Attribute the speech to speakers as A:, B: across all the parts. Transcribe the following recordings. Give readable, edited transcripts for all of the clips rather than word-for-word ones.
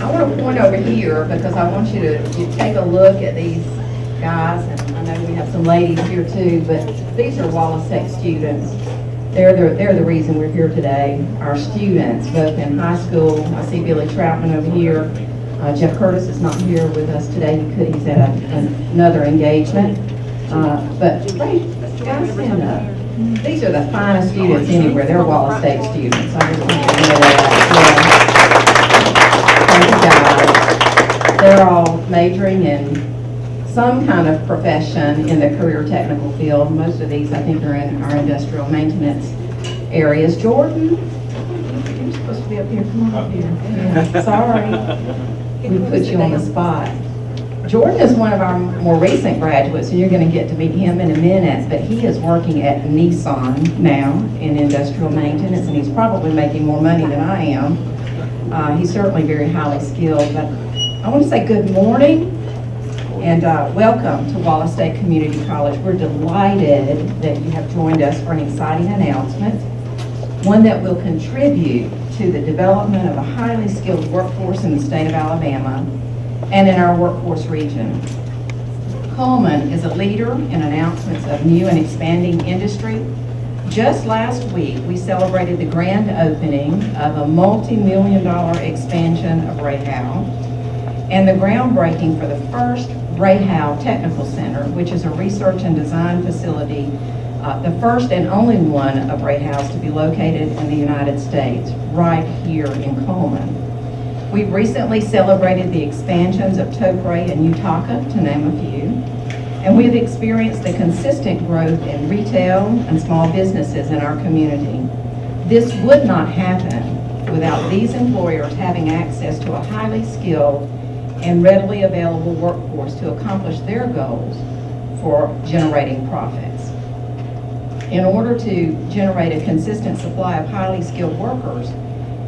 A: I want to point over here because I want you to take a look at these guys, and I know we have some ladies here too, but these are Wallace Tech students. They're the reason we're here today. Our students, both in high school. I see Billy Troutman over here. Jeff Curtis is not here with us today. He's at another engagement. But guys, stand up. These are the finest students anywhere. They're Wallace State students. I just want you to know that. Thank you, guys. They're all majoring in some kind of profession in the career technical field. Most of these, I think, are in our industrial maintenance areas. Jordan, you're supposed to be up here. Come on up here. Yeah, sorry. We put you on the spot. Jordan is one of our more recent graduates, and you're going to get to meet him in a minute, but he is working at Nissan now in industrial maintenance, and he's probably making more money than I am. He's certainly very highly skilled, but I want to say good morning and welcome to Wallace State Community College. We're delighted that you have joined us for an exciting announcement, one that will contribute to the development of a highly skilled workforce in the state of Alabama and in our workforce region. Coleman is a leader in announcements of new and expanding industry. Just last week, we celebrated the grand opening of a multi-million-dollar expansion of Ray Howe and the groundbreaking for the first Ray Howe Technical Center, which is a research and design facility, the first and only one of Ray Howe's to be located in the United States, right here in Coleman. We've recently celebrated the expansions of Tokray and Utaka, to name a few, and we've experienced the consistent growth in retail and small businesses in our community. This would not happen without these employers having access to a highly skilled and readily available workforce to accomplish their goals for generating profits. In order to generate a consistent supply of highly skilled workers,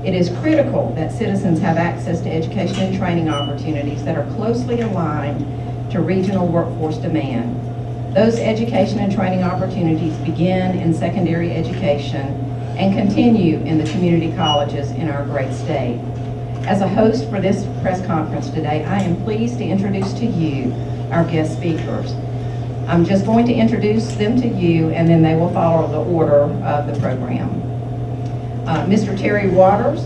A: it is critical that citizens have access to education and training opportunities that are closely aligned to regional workforce demand. Those education and training opportunities begin in secondary education and continue in the community colleges in our great state. As a host for this press conference today, I am pleased to introduce to you our guest speakers. I'm just going to introduce them to you, and then they will follow the order of the program. Mr. Terry Waters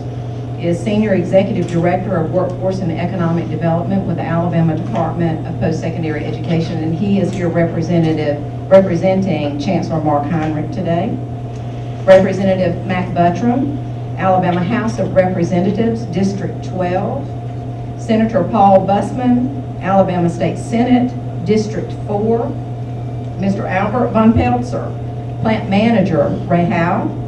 A: is Senior Executive Director of Workforce and Economic Development with the Alabama Department of Post-Secondary Education, and he is here representing Chancellor Mark Heinrich today. Representative Mac Buttram, Alabama House of Representatives, District 12. Senator Paul Bussman, Alabama State Senate, District 4. Mr. Albert Von Peltzer, Plant Manager, Ray Howe.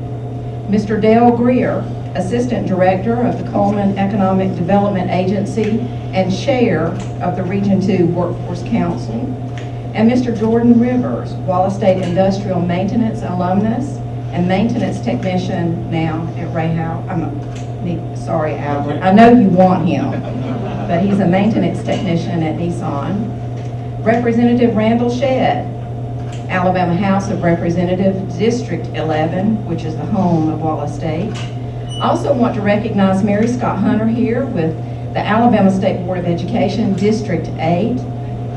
A: Mr. Dale Greer, Assistant Director of the Coleman Economic Development Agency and Chair of the Region 2 Workforce Council. And Mr. Jordan Rivers, Wallace State Industrial Maintenance alumnus and maintenance technician now at Ray Howe. Sorry, Albert. I know you want him, but he's a maintenance technician at Nissan. Representative Randall Shedd, Alabama House of Representatives, District 11, which is the home of Wallace State. I also want to recognize Mary Scott Hunter here with the Alabama State Board of Education, District 8.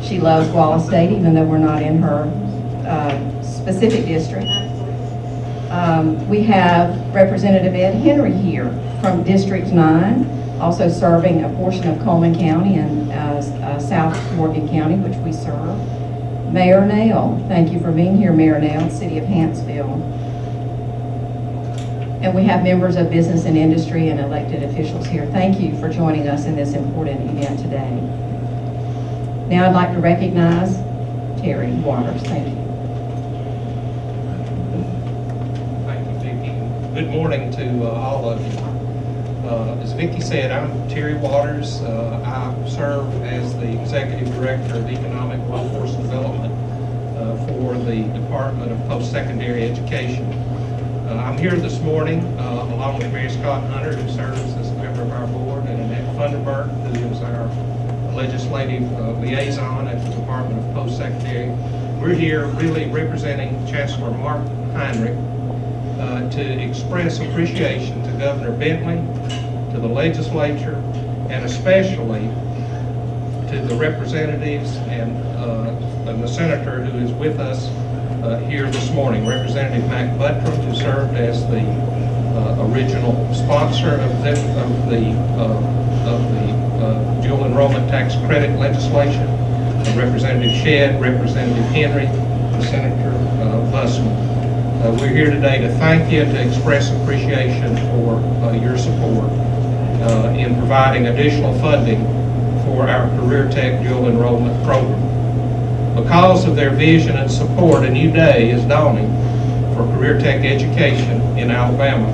A: She loves Wallace State, even though we're not in her specific district. We have Representative Ed Henry here from District 9, also serving a portion of Coleman County and South Morgan County, which we serve. Mayor Nail, thank you for being here, Mayor Nail, City of Hanceville. And we have members of business and industry and elected officials here. Thank you for joining us in this important event today. Now I'd like to recognize Terry Waters. Thank you.
B: Thank you, Vicki. Good morning to all of you. As Vicki said, I'm Terry Waters. I serve as the Executive Director of Economic Workforce Development for the Department of Post-Secondary Education. I'm here this morning along with Mary Scott Hunter, who serves as a member of our board, and Annette Funderburk, who is our legislative liaison at the Department of Post-Secondary. We're here really representing Chancellor Mark Heinrich to express appreciation to Governor Bentley, to the legislature, and especially to the representatives and the senator who is with us here this morning, Representative Mac Buttram, who served as the original sponsor of the dual enrollment tax credit legislation, Representative Shedd, Representative Henry, and Senator Busman. We're here today to thank you, to express appreciation for your support in providing additional funding for our Career Tech dual enrollment program. Because of their vision and support, a new day is dawning for Career Tech education in Alabama.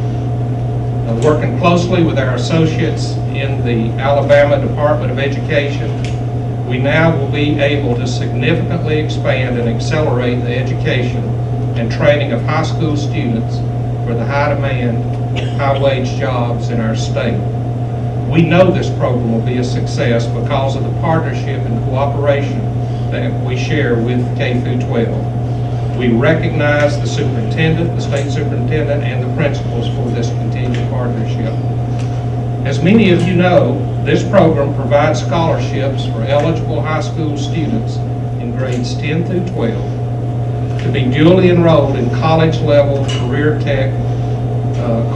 B: Working closely with our associates in the Alabama Department of Education, we now will be able to significantly expand and accelerate the education and training of high school students for the high-demand, high-wage jobs in our state. We know this program will be a success because of the partnership and cooperation that we share with K through 12. We recognize the superintendent, the state superintendent, and the principals for this continued partnership. As many of you know, this program provides scholarships for eligible high school students in grades 10 through 12 to be duly enrolled in college-level career tech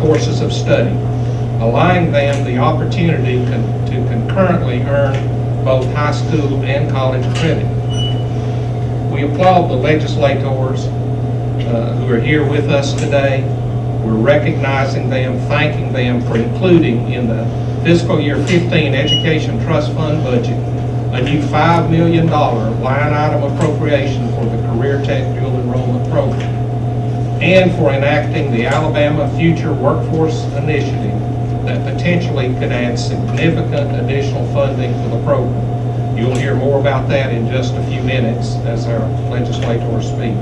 B: courses of study, allowing them the opportunity to concurrently earn both high school and college credit. We applaud the legislators who are here with us today. We're recognizing them, thanking them for including in the fiscal year 15 Education Trust Fund budget a new $5 million line item appropriation for the Career Tech dual enrollment program, and for enacting the Alabama Future Workforce Initiative that potentially could add significant additional funding for the program. You'll hear more about that in just a few minutes as our legislators speak.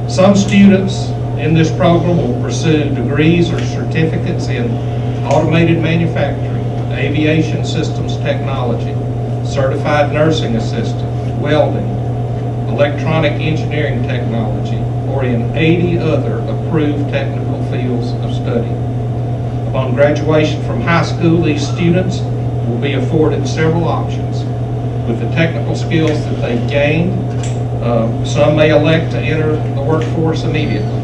B: Some students in this program will pursue degrees or certificates in automated manufacturing, aviation systems technology, certified nursing assistant, welding, electronic engineering technology, or in 80 other approved technical fields of study. Upon graduation from high school, these students will be afforded several options. With the technical skills that they've gained, some may elect to enter the workforce immediately,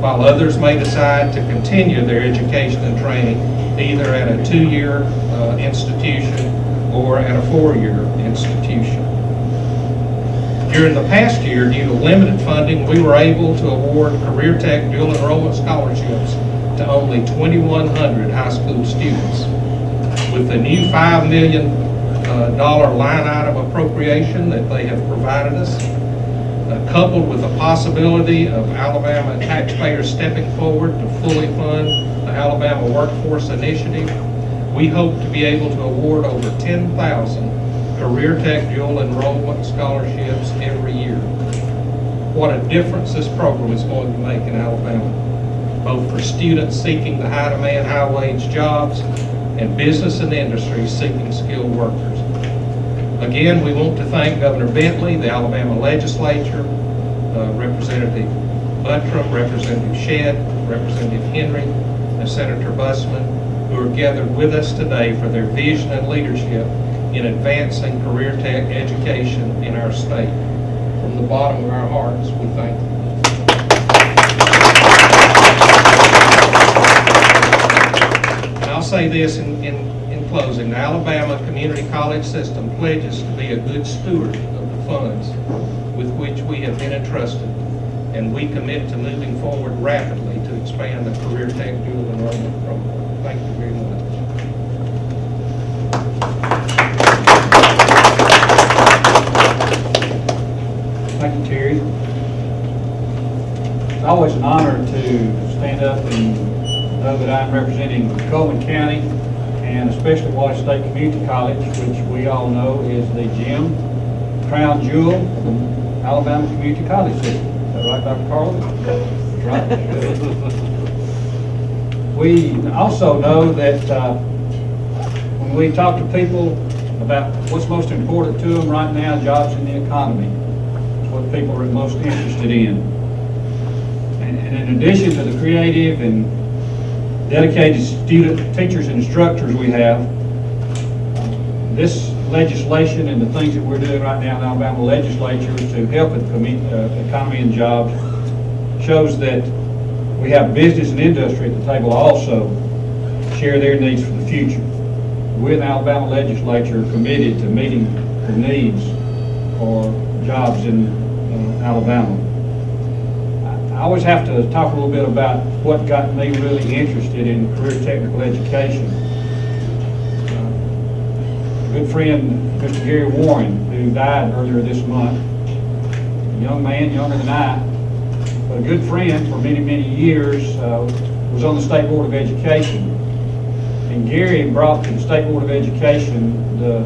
B: while others may decide to continue their education and training either at a 2-year institution or at a 4-year institution. During the past year, due to limited funding, we were able to award Career Tech dual enrollment scholarships to only 2,100 high school students. With the new $5 million line item appropriation that they have provided us, coupled with the possibility of Alabama taxpayers stepping forward to fully fund the Alabama Workforce Initiative, we hope to be able to award over 10,000 Career Tech dual enrollment scholarships every year. What a difference this program is going to make in Alabama, both for students seeking the high-demand, high-wage jobs and business and industry seeking skilled workers. Again, we want to thank Governor Bentley, the Alabama legislature, Representative Buttram, Representative Shedd, Representative Henry, and Senator Busman, who are gathered with us today for their vision and leadership in advancing career tech education in our state. From the bottom of our hearts, we thank you. And I'll say this in closing. The Alabama Community College System pledges to be a good steward of the funds with which we have been entrusted, and we commit to moving forward rapidly to expand the Career Tech dual enrollment program. Thank you very much.
C: Thank you, Terry. It's always an honor to stand up and know that I'm representing Coleman County and especially Wallace State Community College, which we all know is the gem, crown jewel of the Alabama Community College system. Is that right, Dr. Carlin? That's right. We also know that when we talk to people about what's most important to them right now, jobs in the economy, is what people are most interested in. And in addition to the creative and dedicated student, teachers, and instructors we have, This legislation and the things that we're doing right now in the Alabama legislature to help with the economy and jobs shows that we have business and industry at the table also share their needs for the future. We in the Alabama legislature are committed to meeting the needs for jobs in Alabama. I always have to talk a little bit about what got me really interested in career technical education. A good friend, Mr. Gary Warren, who died earlier this month, a young man, younger than I, but a good friend for many, many years, was on the State Board of Education. And Gary brought to the State Board of Education the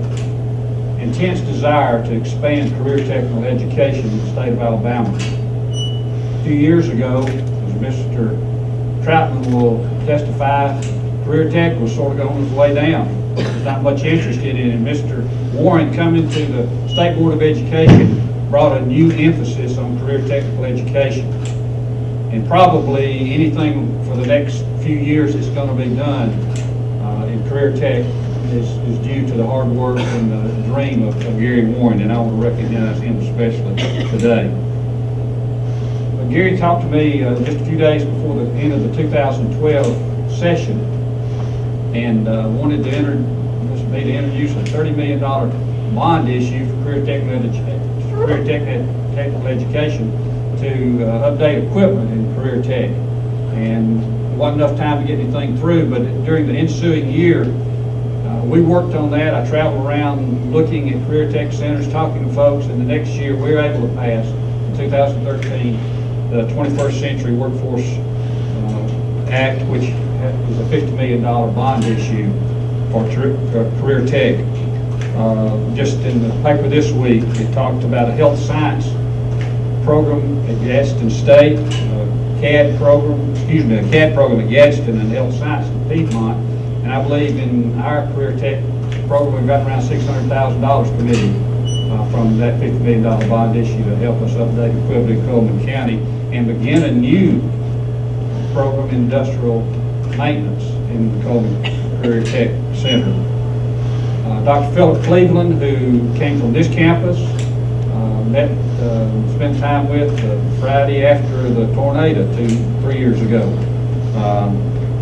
C: intense desire to expand career technical education in the state of Alabama. A few years ago, as Mr. Troutman will testify, career tech was sort of going its way down. There's not much interested in it. And Mr. Warren coming to the State Board of Education brought a new emphasis on career technical education. And probably anything for the next few years that's going to be done in career tech is due to the hard work and the dream of Gary Warren, and I want to recognize him especially today. But Gary talked to me just a few days before the end of the 2012 session and wanted to introduce a $30 million bond issue for career technical education to update equipment in career tech. And there wasn't enough time to get anything through, but during the ensuing year, we worked on that. I traveled around looking at career tech centers, talking to folks, and the next year we were able to pass, in 2013, the 21st Century Workforce Act, which is a $50 million bond issue for career tech. Just in the paper this week, it talked about a health science program at Gadsden State, a CAD program at Gadsden, and health science at Piedmont. And I believe in our career tech program, we've got around $600,000 committed from that $50 million bond issue to help us update equipment in Coleman County and begin a new program in industrial maintenance in the Coleman Career Tech Center. Dr. Philip Cleveland, who came from this campus, spent time with Friday after the tornado 3 years ago,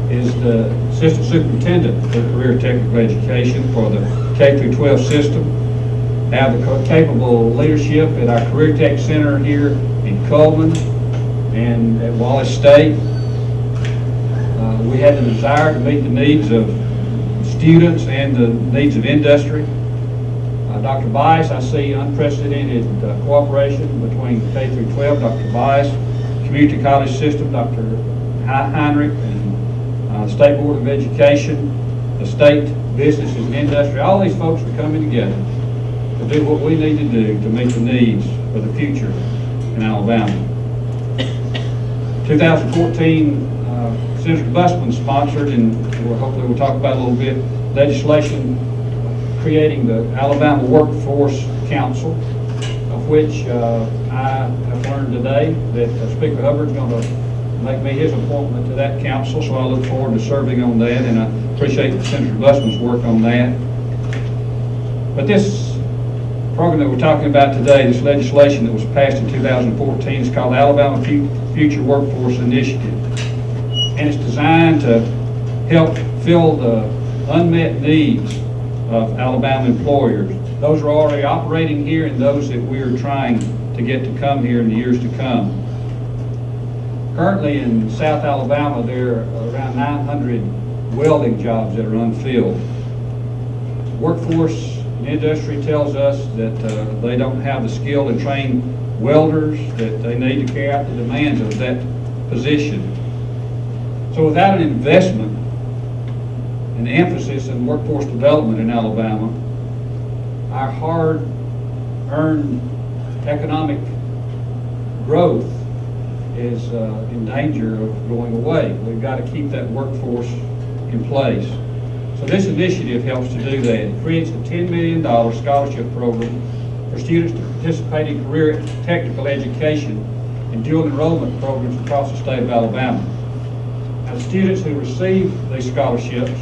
C: is the Assistant Superintendent for Career Technical Education for the K-12 system. Have the capable leadership at our Career Tech Center here in Coleman and at Wallace State. We had the desire to meet the needs of students and the needs of industry. Dr. Bias, I see unprecedented cooperation between K-12, Dr. Bias, Community College System, Dr. Heinrich, and the State Board of Education, the state businesses and industry. All these folks are coming together to do what we need to do to meet the needs for the future in Alabama. 2014, Senator Busman sponsored, and hopefully we'll talk about it a little bit, legislation creating the Alabama Workforce Council, of which I have learned today that Speaker Hubbard's going to make me his appointment to that council, so I look forward to serving on that, and I appreciate Senator Busman's work on that. But this program that we're talking about today, this legislation that was passed in 2014, is called the Alabama Future Workforce Initiative. And it's designed to help fill the unmet needs of Alabama employers. Those are already operating here and those that we are trying to get to come here in the years to come. Currently in South Alabama, there are around 900 welding jobs that are unfilled. Workforce industry tells us that they don't have the skilled and trained welders that they need to carry out the demands of that position. So without an investment and emphasis in workforce development in Alabama, our hard-earned economic growth is in danger of going away. We've got to keep that workforce in place. So this initiative helps to do that. It creates a $10 million scholarship program for students to participate in career technical education and dual enrollment programs across the state of Alabama. Now, the students who receive these scholarships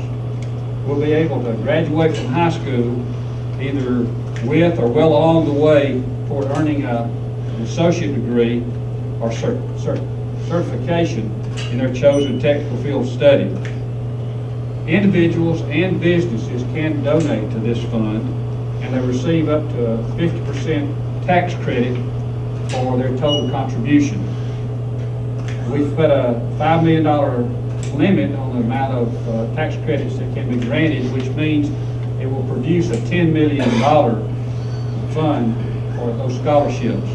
C: will be able to graduate from high school either with or well along the way toward earning an associate degree or certification in their chosen technical field of study. Individuals and businesses can donate to this fund, and they receive up to a 50% tax credit for their total contribution. We've put a $5 million limit on the amount of tax credits that can be granted, which means it will produce a $10 million fund for those scholarships.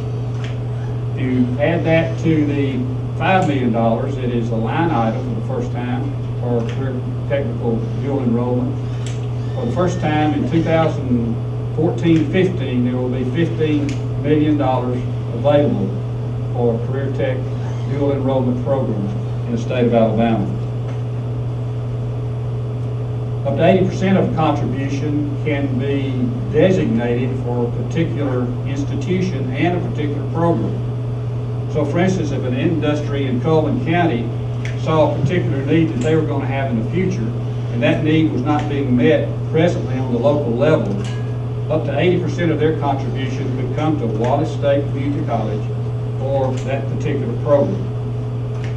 C: If you add that to the $5 million, it is a line item for the first time for career technical dual enrollment. For the first time in 2014-15, there will be $15 million available for career tech dual enrollment programs in the state of Alabama. Up to 80% of the contribution can be designated for a particular institution and a particular program. So for instance, if an industry in Coleman County saw a particular need that they were going to have in the future, and that need was not being met presently on the local level, up to 80% of their contribution could come to Wallace State Community College for that particular program.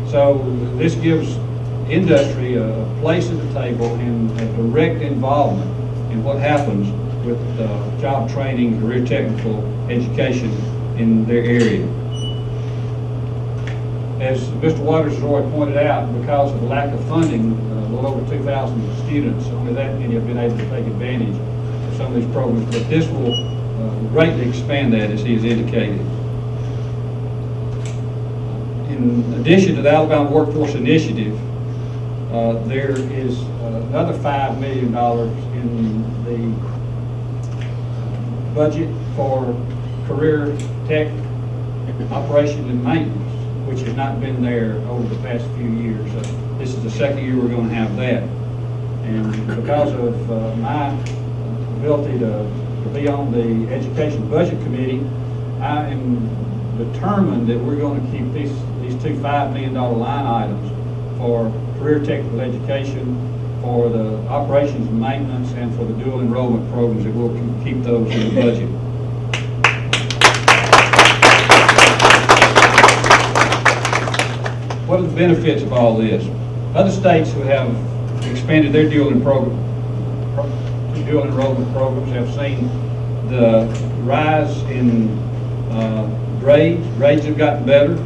C: So this gives industry a place at the table and a direct involvement in what happens with job training, career technical education in their area. As Mr. Waters has already pointed out, because of the lack of funding, a little over 2,000 students, only that many have been able to take advantage of some of these programs, but this will greatly expand that, as he has indicated. In addition to the Alabama Workforce Initiative, there is another $5 million in the budget for career tech operation and maintenance, which has not been there over the past few years. This is the second year we're going to have that. And because of my ability to be on the Education Budget Committee, I am determined that we're going to keep these two $5 million line items for career technical education, for the operations and maintenance, and for the dual enrollment programs, that we'll keep those in the budget. What are the benefits of all this? Other states who have expanded their dual enrollment programs have seen the rise in grades. Grades have gotten better.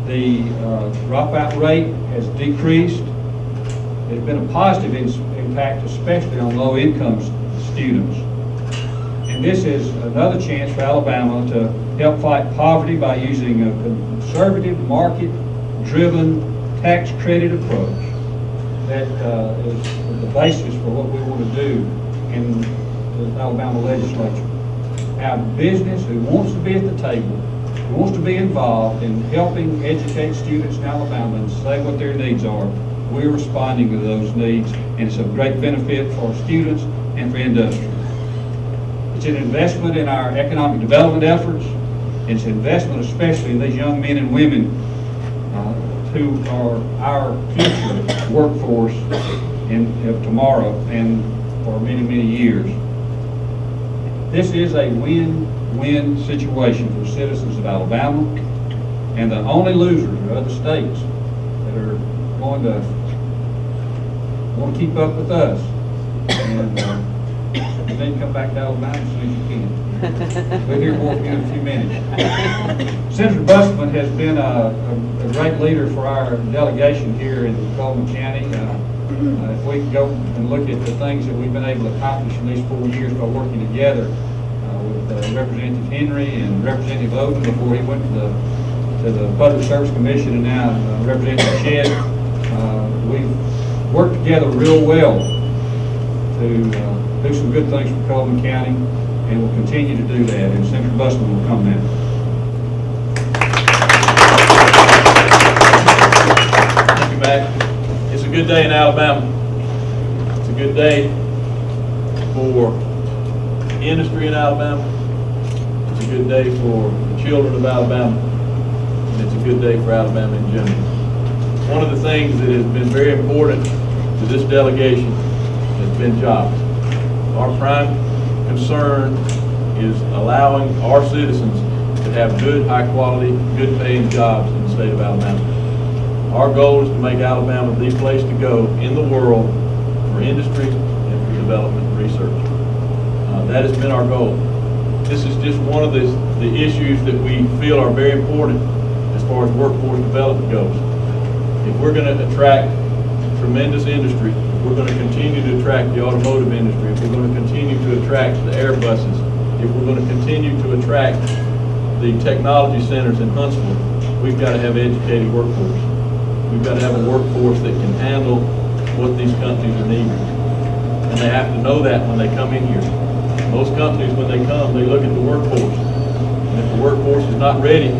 C: The dropout rate has decreased. There's been a positive impact, especially on low-income students. And this is another chance for Alabama to help fight poverty by using a conservative, market-driven tax credit approach that is the basis for what we want to do in the Alabama legislature. Our business who wants to be at the table, who wants to be involved in helping educate students in Alabama and say what their needs are, we're responding to those needs, and it's of great benefit for students and for industry. It's an investment in our economic development efforts. It's an investment especially in these young men and women who are our future workforce of tomorrow and for many, many years. This is a win-win situation for the citizens of Alabama, and the only losers are other states that are going to want to keep up with us. And then come back to Alabama as soon as you can. We'll hear more from you in a few minutes. Senator Busman has been a great leader for our delegation here in Coleman County. If we can go and look at the things that we've been able to accomplish in these 4 years by working together with Representative Henry and Representative Oden before he went to the Public Service Commission, and now Representative Shedd, we've worked together real well to do some good things for Coleman County, and we'll continue to do that. And Senator Busman will come now.
D: Thank you, Mac. It's a good day in Alabama. It's a good day for industry in Alabama. It's a good day for the children of Alabama. And it's a good day for Alabama in general. One of the things that has been very important to this delegation has been jobs. Our prime concern is allowing our citizens to have good, high-quality, good-paying jobs in the state of Alabama. Our goal is to make Alabama the place to go in the world for industry and for development and research. That has been our goal. This is just one of the issues that we feel are very important as far as workforce development goes. If we're going to attract tremendous industry, if we're going to continue to attract the automotive industry, if we're going to continue to attract the Airbuses, if we're going to continue to attract the technology centers in Huntsville, we've got to have an educated workforce. We've got to have a workforce that can handle what these companies are needing. And they have to know that when they come in here. Most companies, when they come, they look at the workforce. And if the workforce is not ready,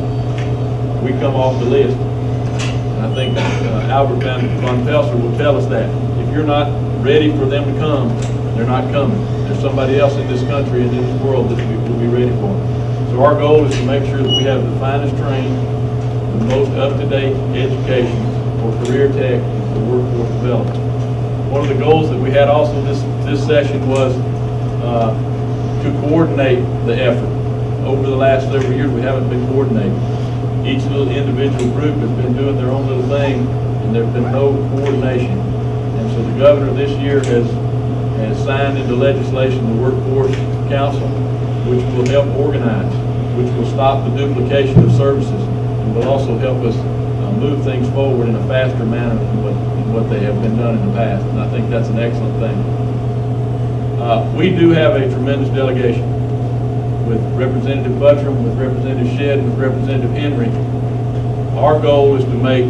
D: we come off the list. And I think Albert von Pelser will tell us that. If you're not ready for them to come, they're not coming. There's somebody else in this country and in this world that will be ready for them. So our goal is to make sure that we have the finest trained, the most up-to-date education for career tech and for workforce development. One of the goals that we had also this session was to coordinate the effort. Over the last several years, we haven't been coordinating. Each little individual group has been doing their own little thing, and there's been no coordination. And so the governor this year has signed into legislation the Workforce Council, which will help organize, which will stop the duplication of services, and will also help us move things forward in a faster manner than what they have been done in the past. And I think that's an excellent thing. We do have a tremendous delegation with Representative Buttram, with Representative Shedd, and with Representative Henry. Our goal is to make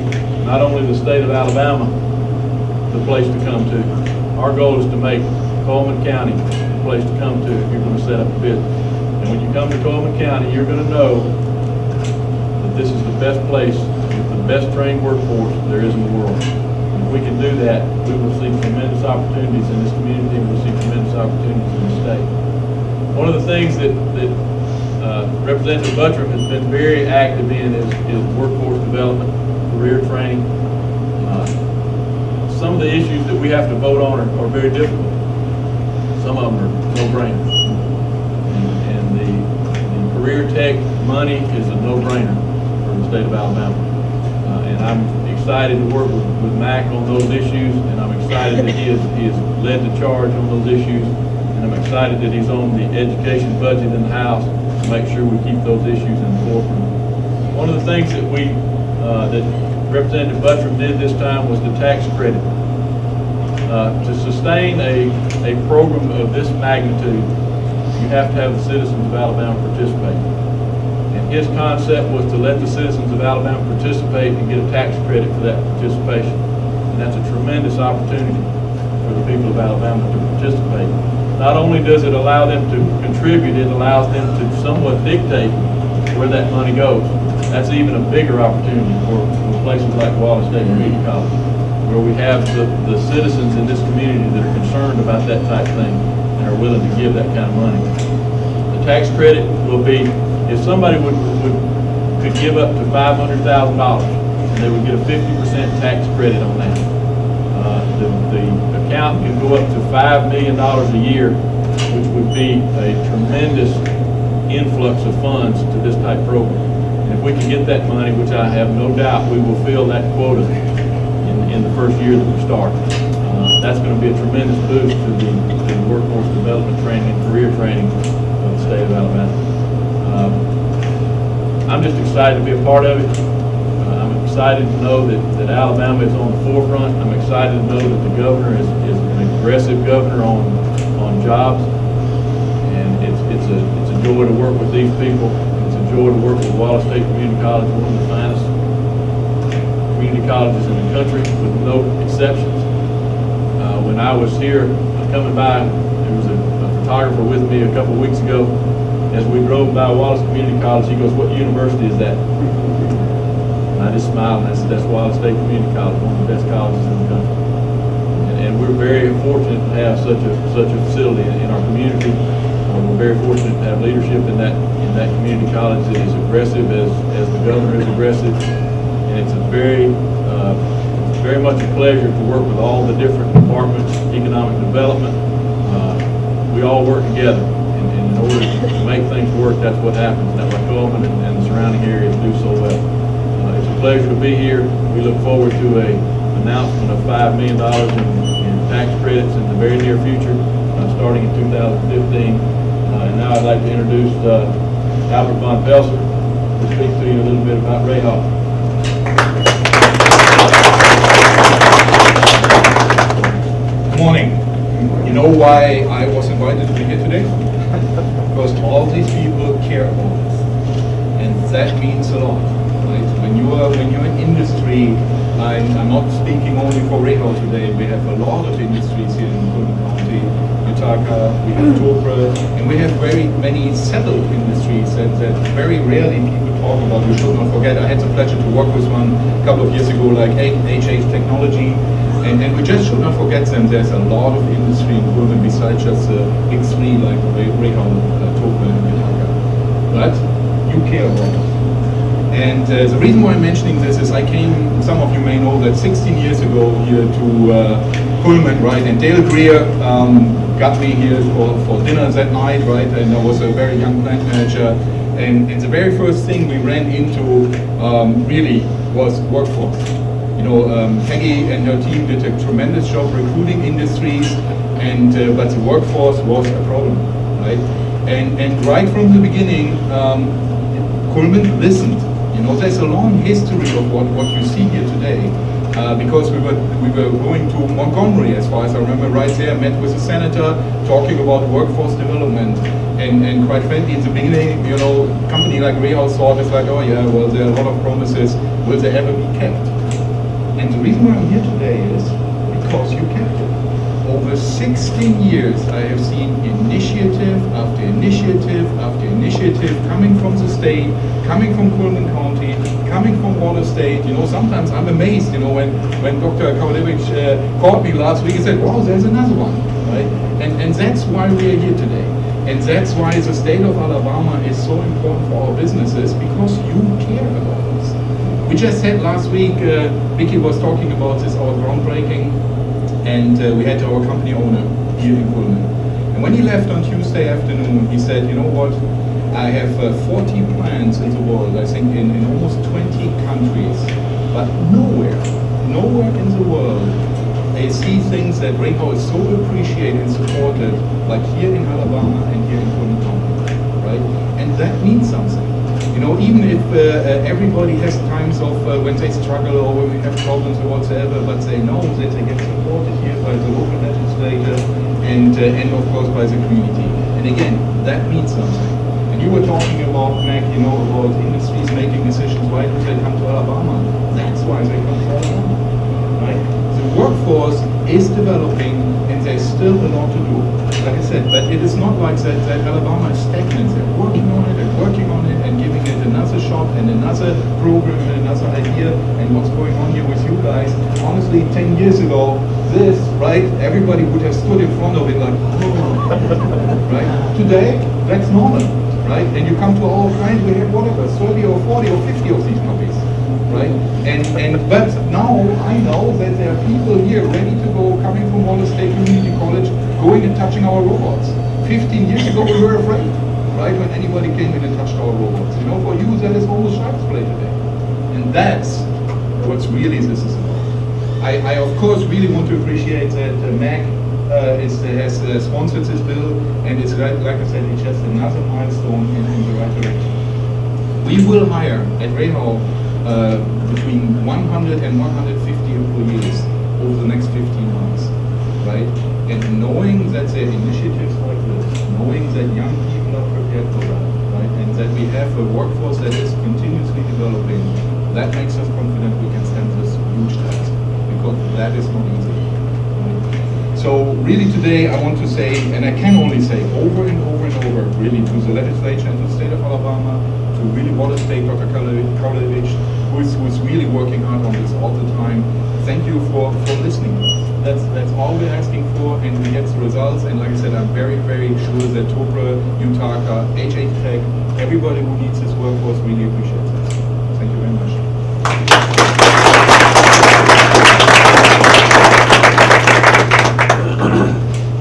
D: not only the state of Alabama the place to come to, our goal is to make Coleman County the place to come to if you're going to set up a business. And when you come to Coleman County, you're going to know that this is the best place with the best trained workforce there is in the world. If we can do that, we will see tremendous opportunities in this community, and we'll see tremendous opportunities in the state. One of the things that Representative Buttram has been very active in is workforce development, career training. Some of the issues that we have to vote on are very difficult. Some of them are no-brainers. And the career tech money is a no-brainer for the state of Alabama. And I'm excited to work with Mac on those issues, and I'm excited that he has led the charge on those issues, and I'm excited that he's on the education budget in the House to make sure we keep those issues in the forefront. One of the things that that Representative Buttram did this time was the tax credit. To sustain a program of this magnitude, you have to have the citizens of Alabama participate. His concept was to let the citizens of Alabama participate and get a tax credit for that participation. And that's a tremendous opportunity for the people of Alabama to participate. Not only does it allow them to contribute, it allows them to somewhat dictate where that money goes. That's even a bigger opportunity for places like Wallace State Community College, where we have the citizens in this community that are concerned about that type of thing and are willing to give that kind of money. The tax credit will be, if somebody could give up to $500,000, and they would get a 50% tax credit on that. The account can go up to $5 million a year, which would be a tremendous influx of funds to this type program. And if we can get that money, which I have no doubt we will fill that quota in the first year that we start, that's going to be a tremendous boost to the workforce development training and career training of the state of Alabama. I'm just excited to be a part of it. I'm excited to know that Alabama is on the forefront. I'm excited to know that the governor is an aggressive governor on jobs. And it's a joy to work with these people. It's a joy to work with Wallace State Community College, one of the finest community colleges in the country, with no exceptions. When I was here coming by, there was a photographer with me a couple weeks ago. As we drove by Wallace Community College, he goes, "What university is that?" And I just smiled and I said, "That's Wallace State Community College, one of the best colleges in the country." And we're very fortunate to have such a facility in our community. We're very fortunate to have leadership in that community college that is aggressive as the governor is aggressive. And it's very much a pleasure to work with all the different departments, economic development. We all work together. order to make things work, that's what happens. That's why Coleman and the surrounding areas do so well. It's a pleasure to be here. We look forward to an announcement of $5 million in tax credits in the very near future, starting in 2015. And now I'd like to introduce Albert Von Pelser to speak to you a little bit about Ray Hall.
E: Good morning. You know why I was invited to be here today? Because all these people care about this, and that means a lot. Right? When you're in industry, I'm not speaking only for Rahal today. We have a lot of industries here in Pullman County, Utah, we have Topra, and we have very many settled industries that very rarely people talk about. We should not forget. I had the pleasure to work with one a couple of years ago, like HH Technology. And we just should not forget them. There's a lot of industry in Pullman besides just the big three like Rahal, Topra, and Utah. But you care about it. And the reason why I'm mentioning this is I came, some of you may know that 16 years ago here to Pullman, right? And Dale Greer got me here for dinner that night, right? And I was a very young plant manager. And the very first thing we ran into really was workforce. You know, Peggy and her team did a tremendous job recruiting industries, and but the workforce was a problem, right? And right from the beginning, Pullman listened. You know, there's a long history of what you see here today, because we were going to Montgomery, as far as I remember, right there, met with the senator, talking about workforce development, and quite frankly, in the beginning, you know, a company like Rahal thought it's like, oh yeah, well, there are a lot of promises, will they ever be kept? And the reason why I'm here today is because you kept it. Over 16 years, I have seen initiative after initiative after initiative coming from the state, coming from Pullman County, coming from Wallace State. You know, sometimes I'm amazed, you know, when Dr. Kowalewicz called me last week and said, wow, there's another one, right? And that's why we are here today. And that's why the state of Alabama is so important for our businesses, because you care about us. We just had last week, Vicky was talking about this, our groundbreaking, and we had our company owner here in Pullman. And when he left on Tuesday afternoon, he said, you know what, I have 40 plants in the world, I think in almost 20 countries, but nowhere in the world I see things that Rahal is so appreciated and supported, like here in Alabama and here in Pullman County, right? And that means something. You know, even if everybody has times of when they struggle or when we have problems or whatsoever, but they know that they get supported here by the local legislature and of course by the community. And again, that means something. And you were talking about, Mac, you know, about industries making decisions. Why do they come to Alabama? That's why they come to Alabama, right? The workforce is developing and there's still a lot to do. Like I said, but it is not like that Alabama is stagnant. They're working on it and giving it another shot and another program and another idea. And what's going on here with you guys, honestly, 10 years ago, this, right, everybody would have stood in front of it like, oh, right? Today, that's normal, right? And you come to our client, we have whatever, 30 or 40 or 50 of these puppies, right? But now I know that there are people here ready to go, coming from Wallace State Community College, going and touching our robots. 15 years ago we were afraid, right, when anybody came in and touched our robots. You know, for you that is almost child's play today. And that's what's really this is about. I of course really want to appreciate that Mac has sponsored this bill, and it's like I said, it's just another milestone in the right direction. We will hire at Rahal between 100 and 150 employees over the next 15 months, right? And knowing that there are initiatives like this, knowing that young people are prepared for that, right? And that we have a workforce that is continuously developing, that makes us confident we can stand this huge task, because that is not easy. Right? So really today I want to say, and I can only say over and over and over, really to the legislature and the state of Alabama, to really Wallace State, Dr. Kowalewicz, who's really working hard on this all the time. Thank you for listening. That's all we're asking for, and we get the results. And like I said, I'm very, very sure that Topra, Utah, HH Tech, everybody who needs this workforce really appreciates this. Thank you very much.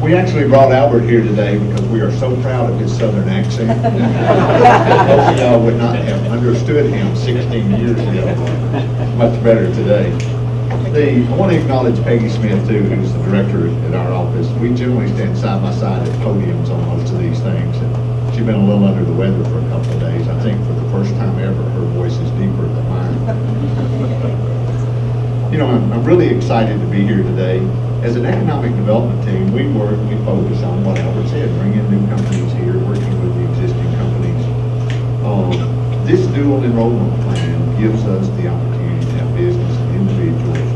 E: We actually brought Albert here today because we are so proud of his southern accent. Most of y'all would not have understood him 16 years ago. Much better today. I want to acknowledge Peggy Smith too, who's the director at our office. We generally stand side by side at podiums on most of these things. And she's been a little under the weather for a couple of days. I think for the first time ever, her voice is deeper than mine. You know, I'm really excited to be here today. As an economic development team, we focus on what Albert said, bringing new companies here, working with the existing companies. This dual enrollment plan gives us the opportunity to have business and individuals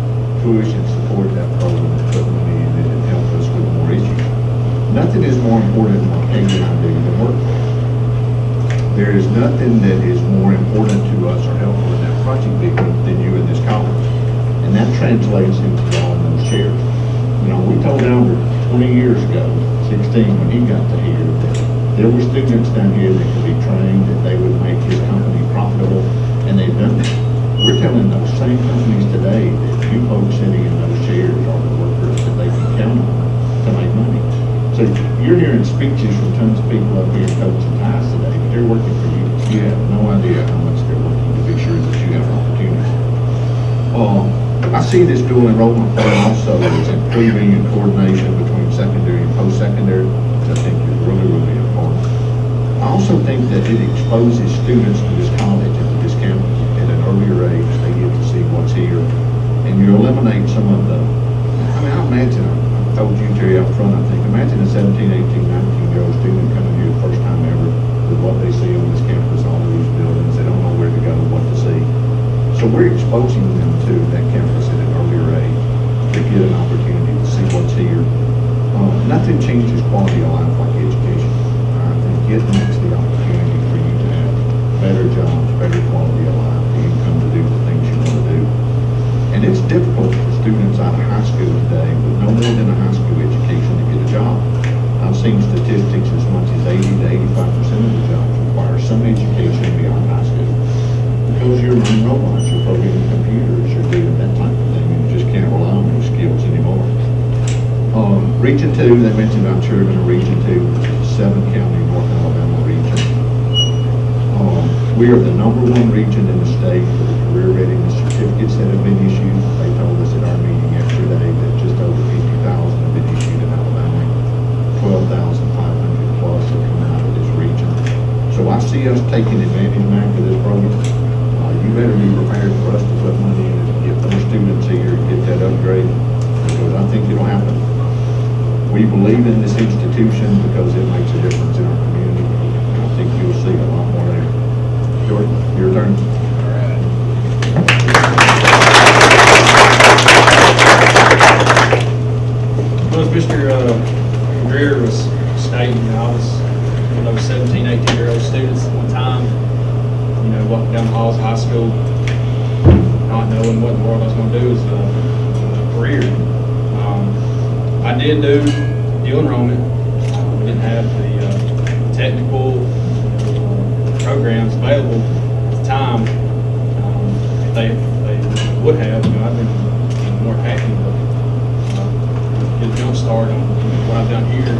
E: push and support that program and put money in it and help us with more issues. Nothing is more important than what Peggy and I do than work. There is nothing that is more important to us or helpful in that project than you in this college. And that translates into all those shares. You know, we told Albert 20 years ago, 16, when he got to here, that there were students down here that could be trained, that they would make his company profitable, and they've done that. We're telling those same companies today that you folks sitting in those chairs are the workers that they can count on to make money. So you're hearing speeches from tons of people up here in coats and ties today, but they're working for you. You have no idea how much they're working to be sure that you have opportunities. I see this dual enrollment plan also as improving in coordination between secondary and post-secondary, which I think is really, really important. I also think that it exposes students to this college and to this campus at an earlier age. They get to see what's here, and you eliminate some of the, I mean, I imagine, I told you, Terry, up front, I think, imagine a 17, 18, 19-year-old student coming here the first time ever with what they see on this campus, all of these buildings. They don't know where to go, what to see. So we're exposing them to that campus at an earlier age to get an opportunity to see what's here. Nothing changes quality of life like education. I think it makes the opportunity for you to have better jobs, better quality of life, the income to do the things you want to do. And it's difficult for students out of high school today with no more than a high school education to get a job. I've seen statistics as much as 80 to 85% of the jobs require some education beyond high school. Because you're running robots, you're programming computers, you're doing that type of thing, and you just can't rely on those skills anymore. Region 2, they mentioned I'm sure in Region 2, which is 7-county North Alabama region. We are the #1 region in the state for the career readiness certificates that have been issued. They told us at our meeting yesterday that just over 50,000 have been issued in Alabama. 12,500 plus have come out of this region. So I see us taking advantage back of this program. You better be prepared for us to put money in it, get more students here, get that upgrade, because I think it'll happen. We believe in this institution because it makes a difference in our community, and I think you'll see a lot more there. Jordan, your turn.
B: All right.
C: Well, as Mr. Greer was stating, I was one of those 17, 18-year-old students at one time, you know, walking down the halls of high school, not knowing what in the world I was going to do as a career. I did do dual enrollment. We didn't have the technical programs available at the time. If they would have, you know, I'd been more happy to get a jump start on what I've done here.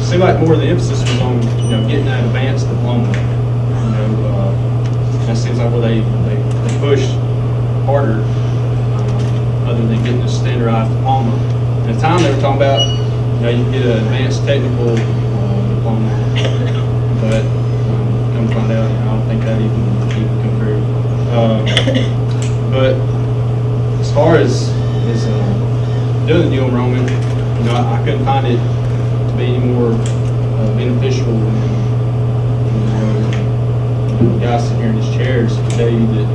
C: Seemed like more of the emphasis was on, you know, getting that advanced diploma. You know, that seems like where they push harder, other than getting a standardized diploma. At the time they were talking about, you know, you get an advanced technical diploma, but come to find out, you know, I don't think that even come through. But as far as doing the dual enrollment, you know, I couldn't find it to be any more beneficial than, you know, guys sitting here in these chairs can tell you that,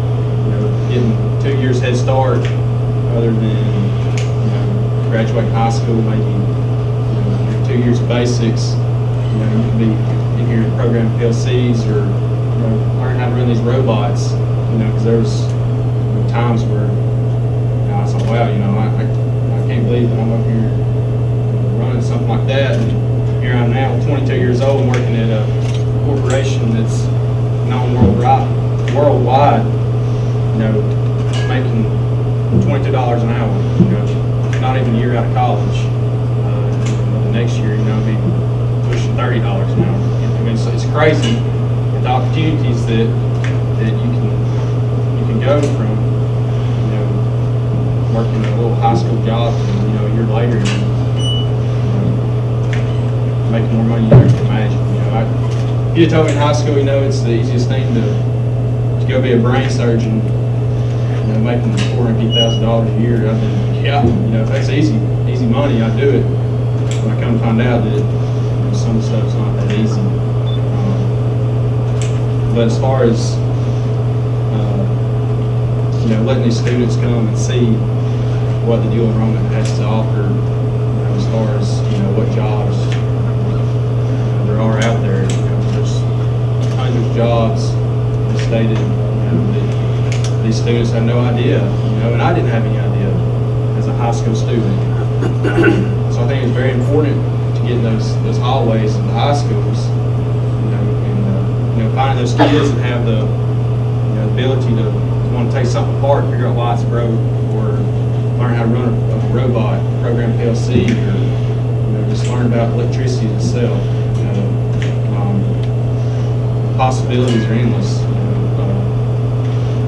C: you know, getting 2 years head start, other than, you know, graduating high school, maybe, you know, 2 years of basics, you know, you can be in here programming PLCs or, you know, learn how to run these robots, you know, because there's, you know, times where, you know, I thought, wow, you know, I can't believe that I'm up here running something like that, and here I'm now 22 years old and working at a corporation that's known worldwide, you know, making $22 an hour, you know, not even a year out of college. crazy with the opportunities that you can go from, you know, working a little high school job to, you know, a year later, you know, making more money than you can imagine. You know, if you had told me in high school, you know, it's the easiest thing to go be a brain surgeon, you know, making $450,000 a year, I've been, yeah, you know, if that's easy money, I'd do it. When I come to find out that, you know, some of the stuff's not that easy. But as far as, you know, letting these students come and see what the dual enrollment has to offer, you know, as far as, you know, what jobs there are out there. You know, there's hundreds of jobs stated, you know, that these students have no idea, you know, and I didn't have any idea as a high school student. So I think it's very important to get those hallways in the high schools, you know, and you know, finding those kids that have the, you know, ability to want to take something apart, figure out why it's broke, or learn how to run a robot, program PLC, or, you know, just learn about electricity itself. You know, possibilities are endless. You know,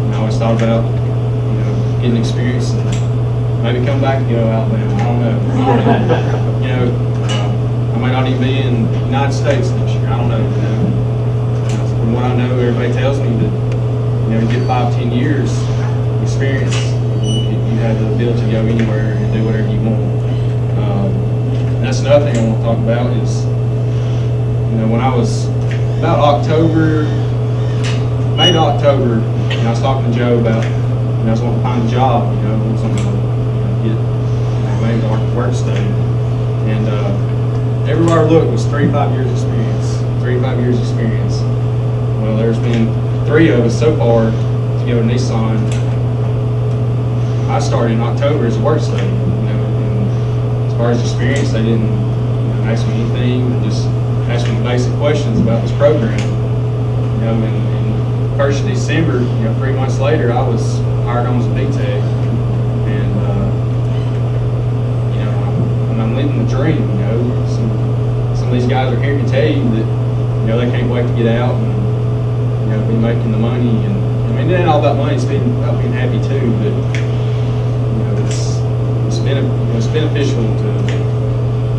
C: and I always thought about, you know, getting experience and maybe come back and go Alabama. I don't know. You know, I might not even be in the United States next year. I don't know. You know, from what I know, everybody tells me that, you know, you get 5-10 years experience, you have the ability to go anywhere and do whatever you want. And that's another thing I want to talk about is, you know, when I was about May to October, you know, I was talking to Joe about, you know, I was wanting to find a job, you know, something to, you know, get maybe to work study. And everywhere I looked was 3 to 5 years experience. 3 to 5 years experience. Well, there's been 3 of us so far to go to Nissan. I started in October as a work study, you know, and as far as experience, they didn't, you know, ask me anything, just asked me basic questions about this program. You know, and 1st of December, you know, 3 months later, I was hired on as a big tech, and you know, I'm living the dream. You know, some of these guys are here to tell you that, you know, they can't wait to get out and, you know, be making the money. And I mean, it ain't all about money; it's about being happy too. But you know, it's beneficial to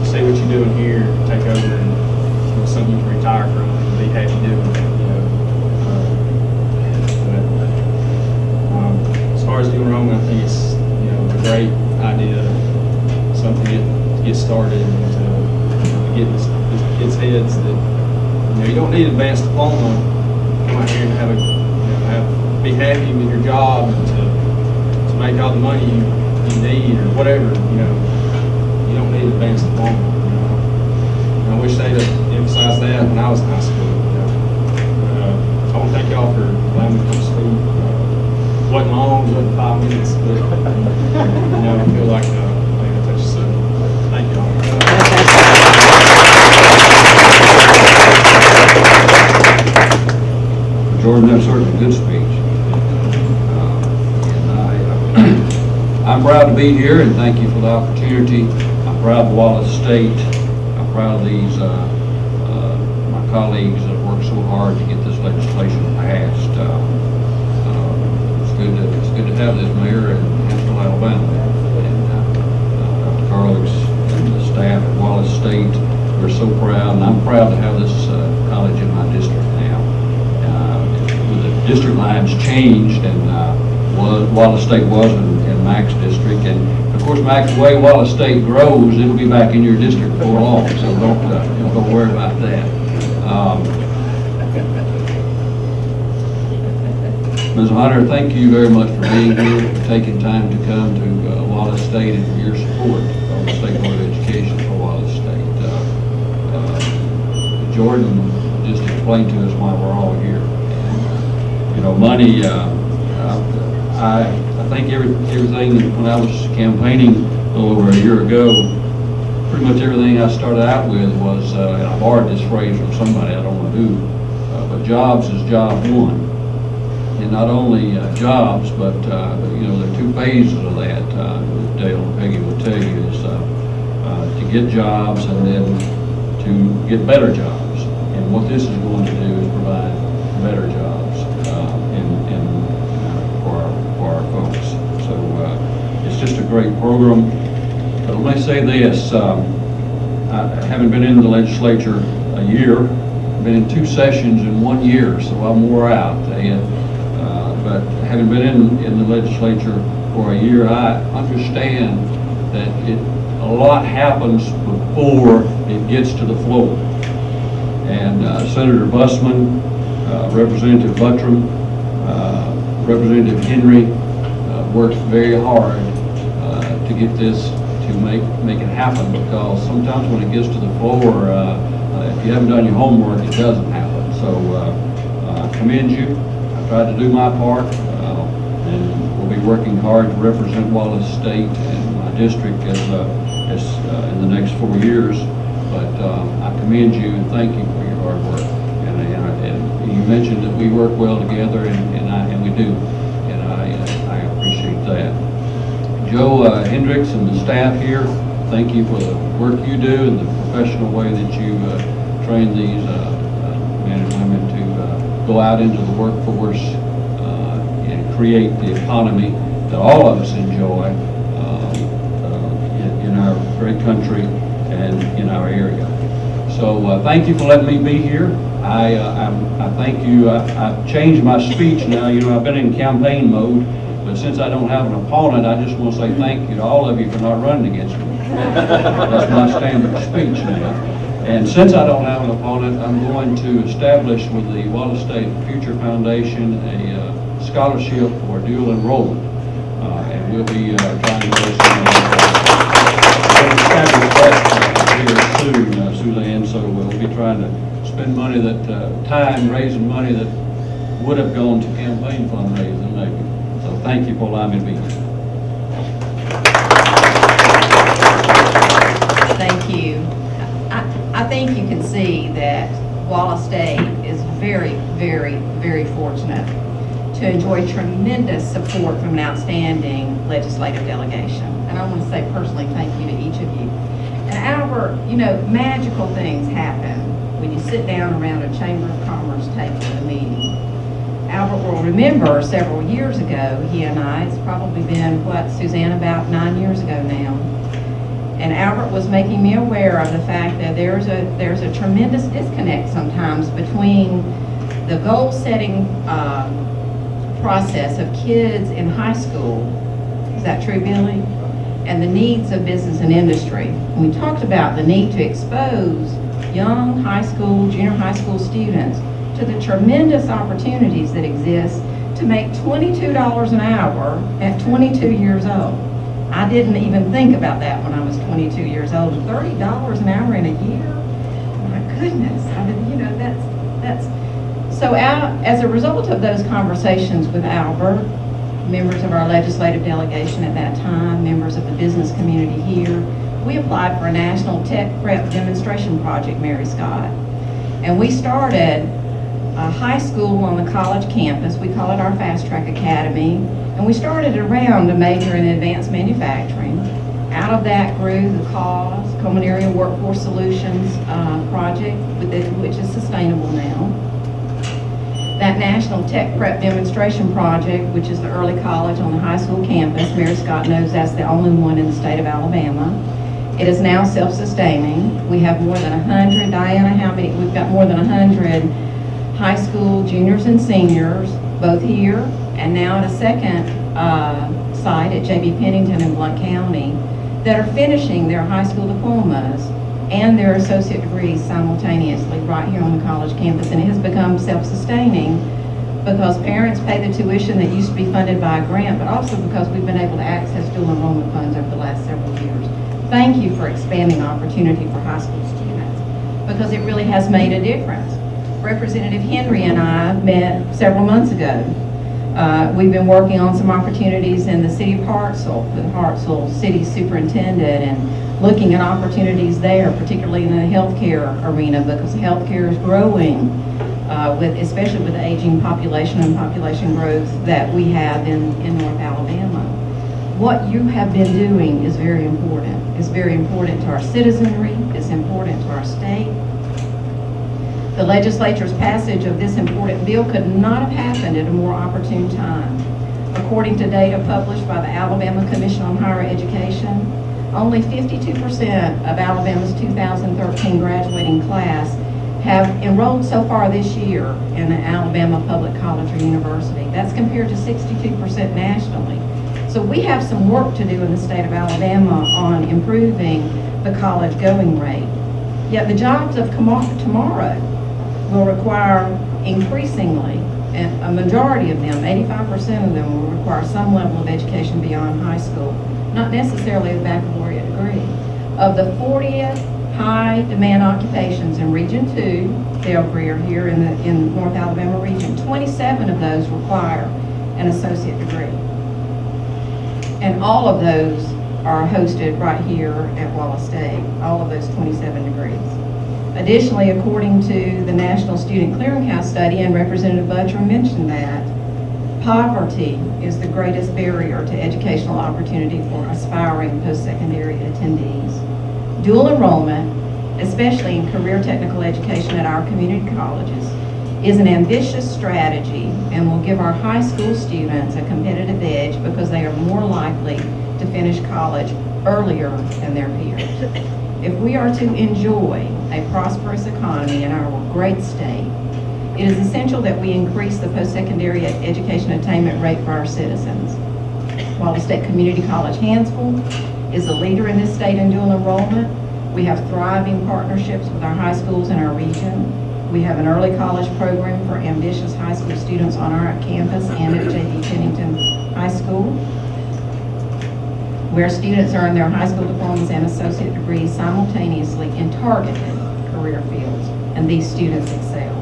C: see what you're doing here, take over, and, you know, something you can retire from and be happy doing. As far as doing enrollment, I think it's, you know, a great idea, something to get started and to, you know, get the kids' heads that, you know, you don't need an advanced diploma. Come out here and have be happy with your job and to make all the money you need or whatever. You know, you don't need an advanced diploma. You know, and I wish they'd have emphasized that when I was in high school. You know, I want to thank y'all for allowing me to come speak. Wasn't long, it wasn't 5 minutes, but, you know, I feel like I touched the subject. Thank you all.
F: Jordan, that was certainly a good speech. I'm proud to be here and thank you for the opportunity. I'm proud of Wallace State. I'm proud of these, my colleagues that worked so hard to get this legislation passed. It's good to have this mayor in Huntsville, Alabama, and Dr. Carlix and the staff at Wallace State. We're so proud, and I'm proud to have this college in my district now. The district lines changed, and Wallace State was in Mac's district, and of course, Mac, the way Wallace State grows, it'll be back in your district before long. So don't worry about that. Ms. Hunter, thank you very much for being here, for taking time to come to Wallace State, and for your support of the State Board of Education for Wallace State. Jordan just explained to us why we're all here. And, you know, money, I think everything, when I was campaigning a little over a year ago, pretty much everything I started out with was, and I borrowed this phrase from somebody, I don't know who, but jobs is job one. And not only jobs, but you know, there are 2 phases of that. Dale and Peggy will tell you is to get jobs and then to get better jobs. And what this is going to do is provide better jobs for our folks. So it's just a great program. But let me say this, I haven't been in the legislature a year, been in 2 sessions in 1 year, so I'm wore out. But having been in the legislature for a year, I understand that a lot happens before it gets to the floor. And Senator Bussman, Representative Buttram, Representative Henry worked very hard to get this, to make it happen, because sometimes when it gets to the floor, if you haven't done your homework, it doesn't happen. So I commend you. I tried to do my part, and we'll be working hard to represent Wallace State and my district as in the next 4 years. But I commend you and thank you for your hard work. And you mentioned that we work well together, and we do, and I appreciate that. Joe Hendricks and the staff here, thank you for the work you do and the professional way that you train these men and women to go out into the workforce and create the economy that all of us enjoy in our great country and in our area. So thank you for letting me be here. I thank you. I've changed my speech now. You know, I've been in campaign mode, but since I don't have an opponent, I just want to say thank you to all of you for not running against me. That's my standard speech now. And since I don't have an opponent, I'm going to establish with the Wallace State Future Foundation a scholarship for dual enrollment. And we'll be trying to raise some here soon, Suzanne, so we'll be trying to spend money time raising money that would have gone to campaign fundraising maybe. So thank you for allowing me to be here.
A: Thank you. I think you can see that Wallace State is very, very, very fortunate to enjoy tremendous support from an outstanding legislative delegation. And I want to say personally thank you to each of you. And Albert, you know, magical things happen when you sit down around a Chamber of Commerce table at a meeting. Albert will remember several years ago, he and I, it's probably been, Suzanne, about 9 years ago now. And Albert was making me aware of the fact that there's a tremendous disconnect sometimes between the goal-setting process of kids in high school, is that true, Billy? And the needs of business and industry. And we talked about the need to expose young high school, junior high school students to the tremendous opportunities that exist to make $22 an hour at 22 years old. I didn't even think about that when I was 22 years old. $30 an hour in a year? My goodness. I mean, you know, that's so as a result of those conversations with Albert, members of our legislative delegation at that time, members of the business community here, we applied for a national tech prep demonstration project, Mary Scott. And we started a high school on the college campus. We call it our Fast Track Academy. And we started around a major in advanced manufacturing. Out of that grew the CAUSE, Coleman Area Workforce Solutions project, which is sustainable now. That National Tech Prep Demonstration Project, which is the early college on the high school campus, Mary Scott knows that's the only one in the state of Alabama. It is now self-sustaining. We have more than 100, Diana, how many? We've got more than 100 high school juniors and seniors, both here and now at a second site at J.B. Pennington in Blount County, that are finishing their high school diplomas and their associate degrees simultaneously right here on the college campus. And it has become self-sustaining because parents pay the tuition that used to be funded by a grant, but also because we've been able to access dual enrollment funds over the last several years. Thank you for expanding opportunity for high school students, because it really has made a difference. Representative Henry and I met several months ago. We've been working on some opportunities in the city of Hartselle with Hartselle City Superintendent and looking at opportunities there, particularly in the healthcare arena, because healthcare is growing, especially with the aging population and population growth that we have in North Alabama. What you have been doing is very important. It's very important to our citizenry. It's important to our state. The legislature's passage of this important bill could not have happened at a more opportune time. According to data published by the Alabama Commission on Higher Education, only 52% of Alabama's 2013 graduating class have enrolled so far this year in an Alabama public college or university. That's compared to 62% nationally. So we have some work to do in the state of Alabama on improving the college going rate. Yet the jobs of tomorrow will require increasingly, and a majority of them, 85% of them, will require some level of education beyond high school, not necessarily a baccalaureate degree. Of the 40 high demand occupations in Region 2, Dale Greer here in North Alabama region, 27 of those require an associate degree. And all of those are hosted right here at Wallace State, all of those 27 degrees. Additionally, according to the National Student Clearinghouse study, and Representative Butcher mentioned that, poverty is the greatest barrier to educational opportunity for aspiring post-secondary attendees. Dual enrollment, especially in career technical education at our community colleges, is an ambitious strategy and will give our high school students a competitive edge because they are more likely to finish college earlier than their peers. If we are to enjoy a prosperous economy in our great state, it is essential that we increase the post-secondary education attainment rate for our citizens. Wallace State Community College Hansville is a leader in this state in dual enrollment. We have thriving partnerships with our high schools in our region. We have an early college program for ambitious high school students on our campus and at J.D. Pennington High School, where students earn their high school diplomas and associate degrees simultaneously in targeted career fields, and these students excel.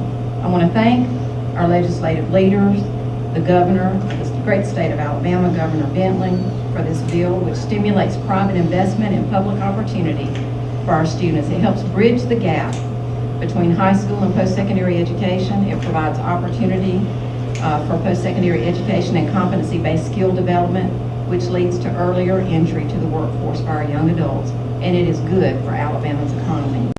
A: I want to thank our legislative leaders, the governor of the great state of Alabama, Governor Bentley, for this bill, which stimulates private investment in public opportunity for our students. It helps bridge the gap between high school and post-secondary education. It provides opportunity for post-secondary education and competency-based skill development, which leads to earlier entry to the workforce for our young adults, and it is good for Alabama's economy.